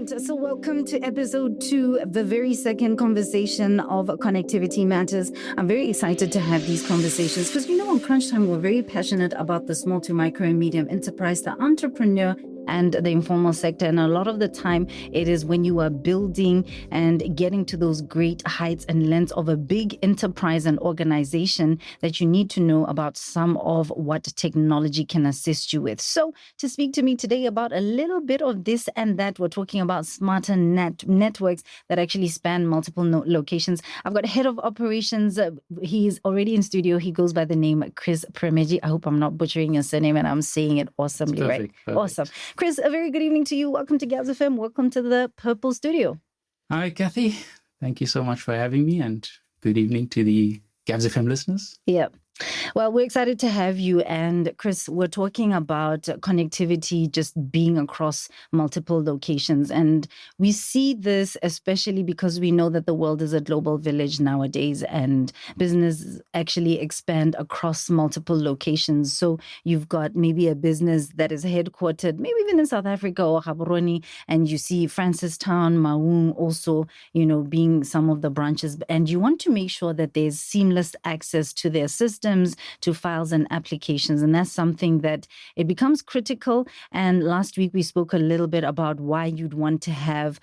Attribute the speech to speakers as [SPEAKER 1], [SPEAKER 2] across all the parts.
[SPEAKER 1] right, so welcome to episode 2, the very second conversation of Connectivity Matters. I'm very excited to have these conversations because, on Crunch Time, we're very passionate about the small to micro and medium enterprise, the entrepreneur, and the informal sector. And a lot of the time, it is when you are building and getting to those great heights and lengths of a big enterprise and organization that you need to know about some of what technology can assist you with. So to speak to me today about a little bit of this and that, we're talking about smarter networks that actually span multiple locations. I've got Head of Operations. He's already in studio. He goes by the name Chris Premeji. I hope I'm not butchering your surname and I'm saying it awesomely, right?
[SPEAKER 2] Perfect.
[SPEAKER 1] Awesome. Chris, a very good evening to you. Welcome to Gabs FM. Welcome to the Purple Studio.
[SPEAKER 2] Hi, Kathy. Thank you so much for having me, and good evening to the Gabs FM listeners.
[SPEAKER 1] Yeah. Well, we're excited to have you. And Chris, we're talking about connectivity just being across multiple locations. And we see this especially because we know that the world is a global village nowadays and business actually expand across multiple locations. So you've got maybe a business that is headquartered, maybe even in South Africa or Gaborone, and you see Francistown, Maung also, being some of the branches. And you want to make sure that there's seamless access to their systems, to files and applications. And that's something that it becomes critical. And last week we spoke a little bit about why you'd want to have,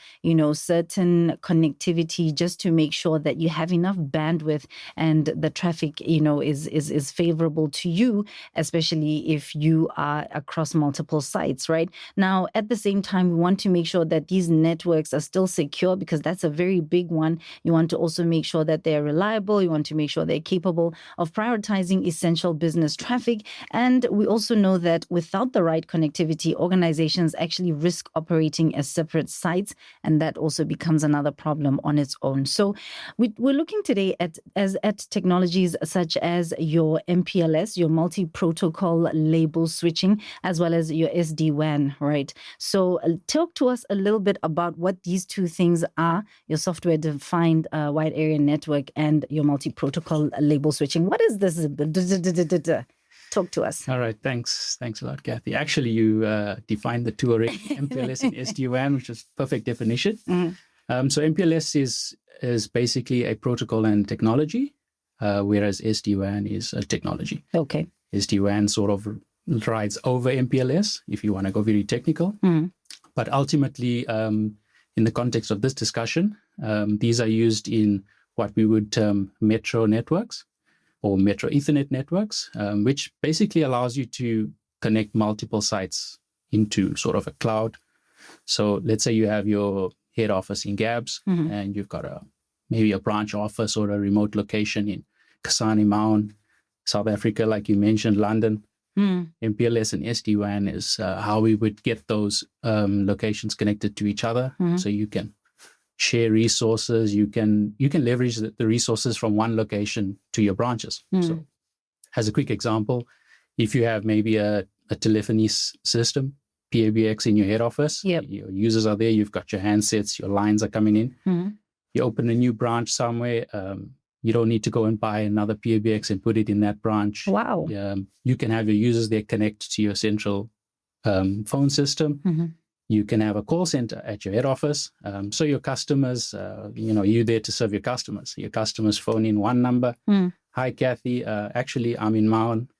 [SPEAKER 1] certain connectivity just to make sure that you have enough bandwidth and the traffic, is favorable to you, especially if you are across multiple sites, right? Now, at the same time, we want to make sure that these networks are still secure because that's a very big one. You want to also make sure that they're reliable. You want to make sure they're capable of prioritizing essential business traffic. And we also know that without the right connectivity, organizations actually risk operating as separate sites, and that also becomes another problem on its own. So we're looking today at technologies such as your MPLS, your multi-protocol label switching, as well as your SD-WAN, right? So talk to us a little bit about what these two things are, your software-defined wide area network and your multi-protocol label switching. What is this? Talk to us.
[SPEAKER 2] All right. Thanks a lot, Kathy. Actually, you defined the two already, MPLS and SD-WAN, which is perfect definition. Mm-hmm. So MPLS is basically a protocol and technology, whereas SD-WAN is a technology.
[SPEAKER 1] Okay.
[SPEAKER 2] SD-WAN sort of rides over MPLS, if you want to go very technical. Mm-hmm. But ultimately, in the context of this discussion, these are used in what we would term metro networks, or Metro Ethernet networks, which basically allows you to connect multiple sites into sort of a cloud. So let's say you have your head office in Gabs, mm-hmm. and you've got maybe a branch office or a remote location in Kasane Maun, South Africa, like you mentioned, London. Mm. MPLS and SD-WAN is how we would get those locations connected to each other, mm-hmm. so you can share resources, you can leverage the resources from one location to your branches. Mm. So as a quick example, if you have maybe a telephony system, PABX in your head office, yep. Your users are there, you've got your handsets, your lines are coming in, mm. you open a new branch somewhere, you don't need to go and buy another PABX and put it in that branch.
[SPEAKER 1] Wow.
[SPEAKER 2] You can have your users there connect to your central phone system. Mm-hmm. You can have a call center at your head office. So your customers, you're there to serve your customers. Your customers phone in one number. Mm. Hi, Kathy. Actually, I'm in Maun.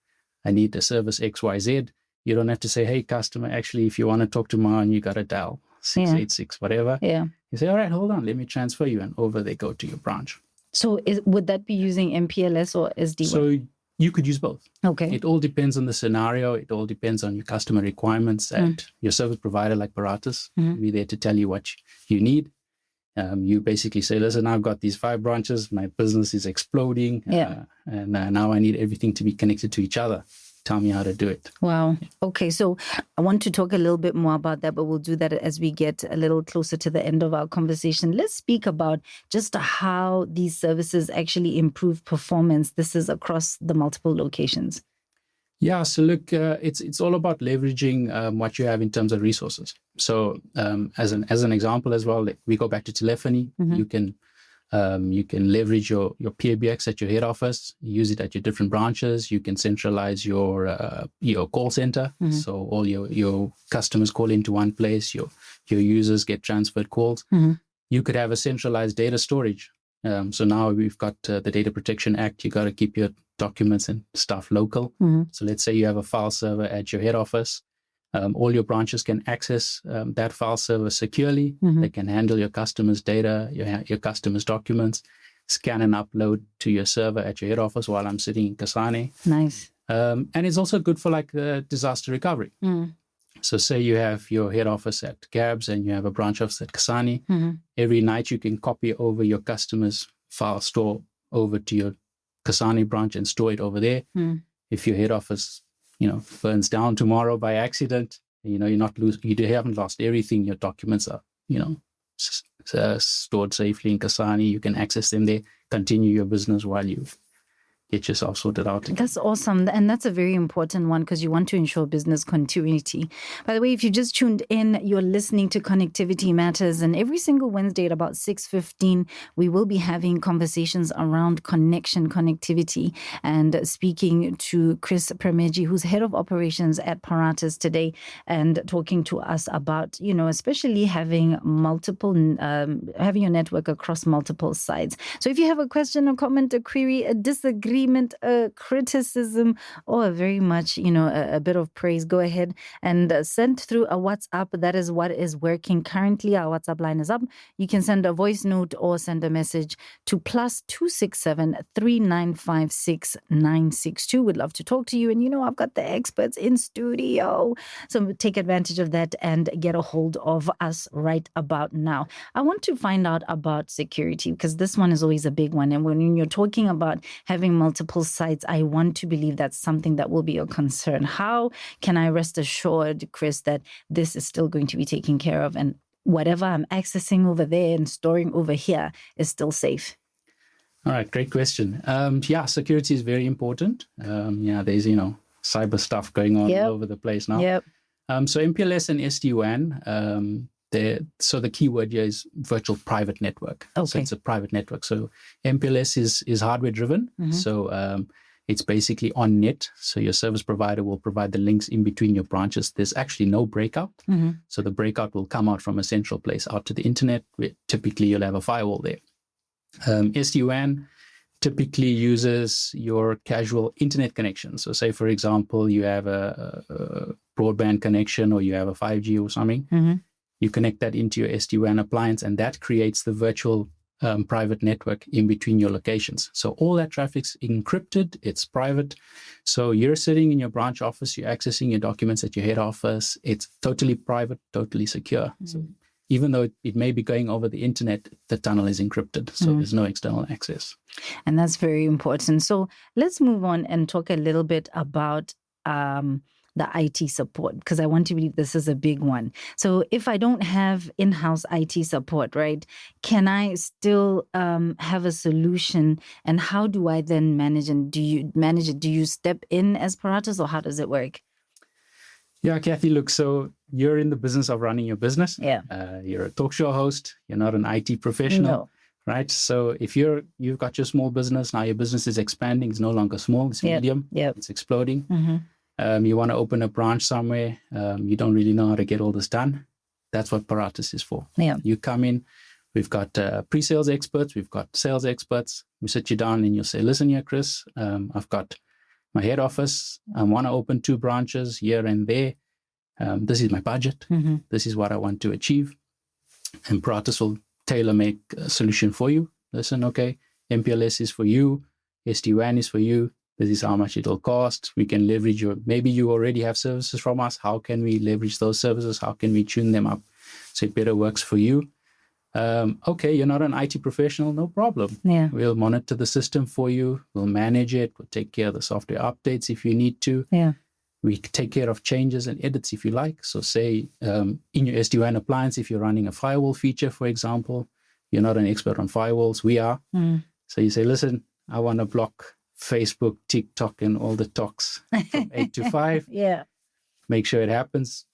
[SPEAKER 2] I need the service XYZ. You don't have to say, hey, customer, actually, if you want to talk to Maun, you got to dial 686, whatever.
[SPEAKER 1] Yeah.
[SPEAKER 2] You say, all right, hold on. Let me transfer you. And over they go to your branch.
[SPEAKER 1] So would that be using MPLS or SD-WAN?
[SPEAKER 2] So you could use both.
[SPEAKER 1] Okay.
[SPEAKER 2] It all depends on the scenario. It all depends on your customer requirements, and your service provider like Paratus will be there to tell you what you need. You basically say, listen, I've got these 5 branches. My business is exploding. And now I need everything to be connected to each other. Tell me how to do it.
[SPEAKER 1] Wow. Okay. So I want to talk a little bit more about that, but we'll do that as we get a little closer to the end of our conversation. Let's speak about just how these services actually improve performance. This is across the multiple locations.
[SPEAKER 2] Yeah. So look, it's all about leveraging what you have in terms of resources. So as an example as well, like we go back to telephony, you can You can leverage your PBX at your head office, use it at your different branches. You can centralize your call center. So all your customers call into one place, your users get transferred calls. You could have a centralized data storage. So now we've got the Data Protection Act. You got to keep your documents and stuff local. So let's say you have a file server at your head office. All your branches can access that file server securely. They can handle your customers' data, your customers' documents, scan and upload to your server at your head office while I'm sitting in Kasane.
[SPEAKER 1] Nice.
[SPEAKER 2] And it's also good for like disaster recovery. So say you have your head office at Gabs and you have a branch office at Kasane. Every night you can copy over your customer's file store over to your Kasane branch and store it over there. If your head office burns down tomorrow by accident, you haven't lost everything. Your documents are, stored safely in Kasane. You can access them there, continue your business while you get yourself sorted out.
[SPEAKER 1] That's awesome. And that's a very important one because you want to ensure business continuity. By the way, if you just tuned in, you're listening to Connectivity Matters. And every single Wednesday at about 6:15, we will be having conversations around connectivity, and speaking to Chris Premeji, who's Head of Operations at Paratus today, and talking to us about, especially having having your network across multiple sites. So if you have a question, a comment, a query, a disagreement, a criticism, or very much, a bit of praise, go ahead and send through a WhatsApp. That is what is working currently. Our WhatsApp line is up. You can send a voice note or send a message to +267 3956 962. We'd love to talk to you. And I've got the experts in studio. So take advantage of that and get a hold of us right about now. I want to find out about security because this one is always a big one. And when you're talking about having multiple sites, I want to believe that's something that will be a concern. How can I rest assured, Chris, that this is still going to be taken care of and whatever I'm accessing over there and storing over here is still safe?
[SPEAKER 2] All right, great question. Security is very important. There's, cyber stuff going on all over the place now. So MPLS and SD-WAN, so the key word here is virtual private network.
[SPEAKER 1] Okay.
[SPEAKER 2] So it's a private network. So MPLS is hardware driven. So it's basically on net. So your service provider will provide the links in between your branches. There's actually no breakout. So the breakout will come out from a central place out to the internet, where typically you'll have a firewall there. SD-WAN typically uses your casual internet connection. So say, for example, you have a broadband connection or you have a 5G or something. You connect that into your SD-WAN appliance, and that creates the virtual private network in between your locations. So all that traffic's encrypted, it's private. So you're sitting in your branch office, you're accessing your documents at your head office. It's totally private, totally secure. So even though it may be going over the internet, the tunnel is encrypted. So there's no external access.
[SPEAKER 1] And that's very important. So let's move on and talk a little bit about the IT support, because I want to believe this is a big one. So if I don't have in-house IT support, right, can I still have a solution? And how do I then manage? And do you manage it? Do you step in as Paratus, or how does it work?
[SPEAKER 2] Yeah, Kathy, look, so you're in the business of running your business.
[SPEAKER 1] Yeah.
[SPEAKER 2] You're a talk show host. You're not an IT professional.
[SPEAKER 1] No.
[SPEAKER 2] Right. So if you've got your small business, now your business is expanding. It's no longer small. It's medium. It's exploding. You want to open a branch somewhere. You don't really know how to get all this done. That's what Paratus is for. You come in. We've got pre-sales experts. We've got sales experts. We sit you down and you'll say, listen here, Chris, I've got my head office. I want to open 2 branches here and there. This is my budget. This is what I want to achieve. And Paratus will tailor-make a solution for you. Listen, okay, MPLS is for you. SD-WAN is for you. This is how much it'll cost. We can leverage maybe you already have services from us. How can we leverage those services? How can we tune them up so it better works for you? Okay, you're not an IT professional, no problem. We'll monitor the system for you. We'll manage it. We'll take care of the software updates if you need to. We take care of changes and edits if you like. So say in your SD-WAN appliance, if you're running a firewall feature, for example, you're not an expert on firewalls. We are. So you say, listen, I want to block Facebook, TikTok, and all the talks from 8 to 5. Make sure it happens.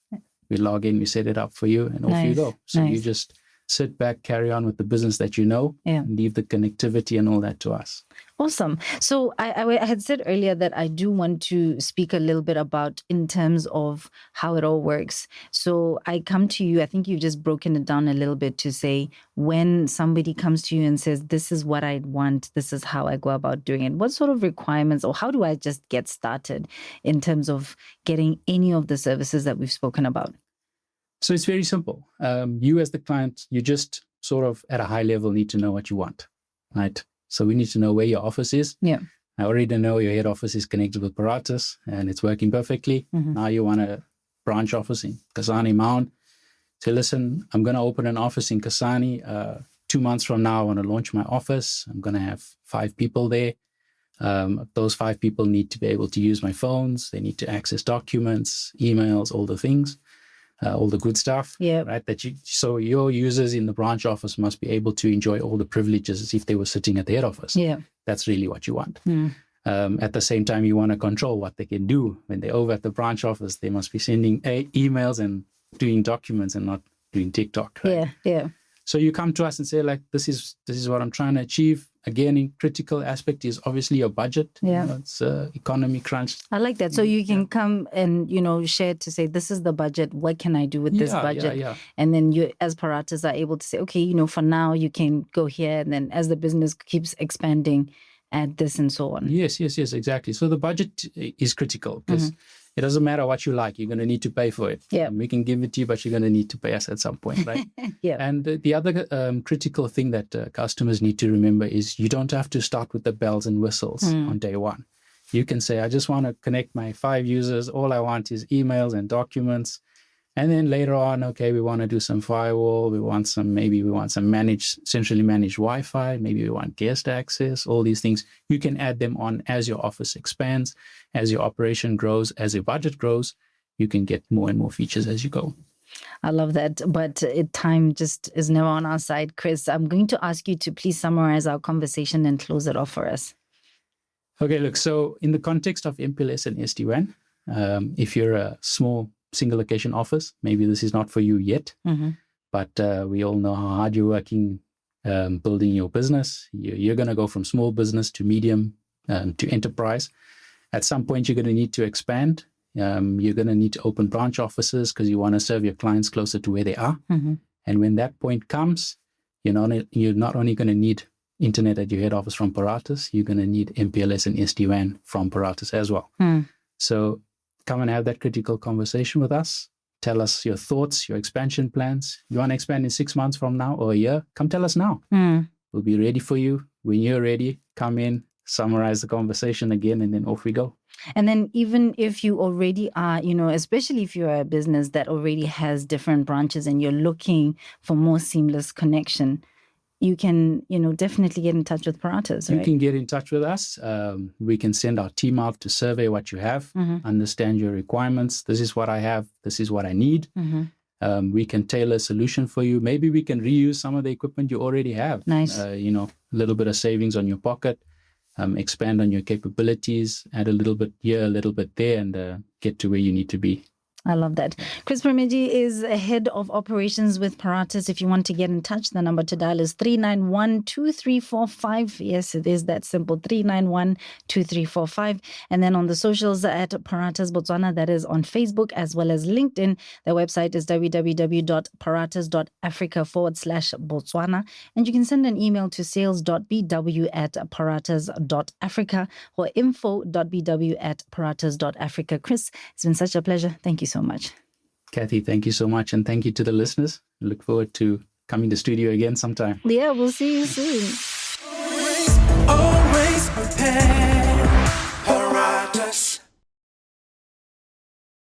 [SPEAKER 2] We log in, we set it up for you, and off you go. So you just sit back, carry on with the business that you know, and leave the connectivity and all that to us.
[SPEAKER 1] Awesome. So I had said earlier that I do want to speak a little bit about in terms of how it all works. So I come to you, I think you've just broken it down a little bit to say when somebody comes to you and says, this is what I want, this is how I go about doing it. What sort of requirements or how do I just get started in terms of getting any of the services that we've spoken about?
[SPEAKER 2] So it's very simple. You as the client, you just sort of at a high level need to know what you want, right? So we need to know where your office is.
[SPEAKER 1] Yeah.
[SPEAKER 2] I already know your head office is connected with Paratus and it's working perfectly. Now you want a branch office in Kasane Mount. Say, listen, I'm going to open an office in Kasane. 2 months from now, I want to launch my office. I'm going to have 5 people there. Those 5 people need to be able to use my phones. They need to access documents, emails, all the things. All the good stuff, right? So your users in the branch office must be able to enjoy all the privileges as if they were sitting at the head office.
[SPEAKER 1] Yeah,
[SPEAKER 2] that's really what you want. At the same time, you want to control what they can do when they're over at the branch office. They must be sending emails and doing documents and not doing TikTok. Right?
[SPEAKER 1] Yeah.
[SPEAKER 2] So you come to us and say, like, this is what I'm trying to achieve. Again, in critical aspect is obviously your budget.
[SPEAKER 1] Yeah.
[SPEAKER 2] It's economy crunch.
[SPEAKER 1] I like that. So you can come and, share to say, this is the budget. What can I do with this budget?
[SPEAKER 2] Yeah.
[SPEAKER 1] And then you, as Paratus, are able to say, okay, for now you can go here. And then as the business keeps expanding, add this and so on.
[SPEAKER 2] Yes, exactly. So the budget is critical because it doesn't matter what you like. You're going to need to pay for it.
[SPEAKER 1] Yeah.
[SPEAKER 2] We can give it to you, but you're going to need to pay us at some point, right?
[SPEAKER 1] Yeah.
[SPEAKER 2] And the other critical thing that customers need to remember is you don't have to start with the bells and whistles on day one. You can say, I just want to connect my 5 users. All I want is emails and documents. And then later on, okay, we want to do some firewall. We want some centrally managed Wi-Fi. Maybe we want guest access, all these things. You can add them on as your office expands, as your operation grows, as your budget grows. You can get more and more features as you go.
[SPEAKER 1] I love that. But time just is never on our side. Chris, I'm going to ask you to please summarize our conversation and close it off for us.
[SPEAKER 2] Okay, look, so in the context of MPLS and SD-WAN, if you're a small single location office, maybe this is not for you yet, but we all know how hard you're working building your business. You're going to go from small business to medium to enterprise. At some point, you're going to need to expand. You're going to need to open branch offices because you want to serve your clients closer to where they are. And when that point comes, you're not only going to need internet at your head office from Paratus, you're going to need MPLS and SD-WAN from Paratus as well. So come and have that critical conversation with us. Tell us your thoughts, your expansion plans. You want to expand in 6 months from now or a year? Come tell us now. We'll be ready for you. When you're ready, come in, summarize the conversation again, and then off we go.
[SPEAKER 1] And then even if you already are, especially if you're a business that already has different branches and you're looking for more seamless connection, you can, definitely get in touch with Paratus, right?
[SPEAKER 2] You can get in touch with us. We can send our team out to survey what you have, understand your requirements. This is what I have. This is what I need. We can tailor a solution for you. Maybe we can reuse some of the equipment you already have.
[SPEAKER 1] Nice.
[SPEAKER 2] A little bit of savings on your pocket, expand on your capabilities, add a little bit here, a little bit there, and get to where you need to be.
[SPEAKER 1] I love that. Chris Premeji is Head of Operations with Paratus. If you want to get in touch, the number to dial is 391-2345. Yes, it is that simple, 391-2345. And then on the socials at Paratus Botswana, that is on Facebook as well as LinkedIn. Their website is www.paratus.africa/Botswana. And you can send an email to sales.bw@paratus.africa or info.bw@paratus.africa. Chris, it's been such a pleasure. Thank you so much.
[SPEAKER 2] Kathy, thank you so much. And thank you to the listeners. I look forward to coming to studio again sometime.
[SPEAKER 1] Yeah, we'll see you soon.
[SPEAKER 3] Always prepared.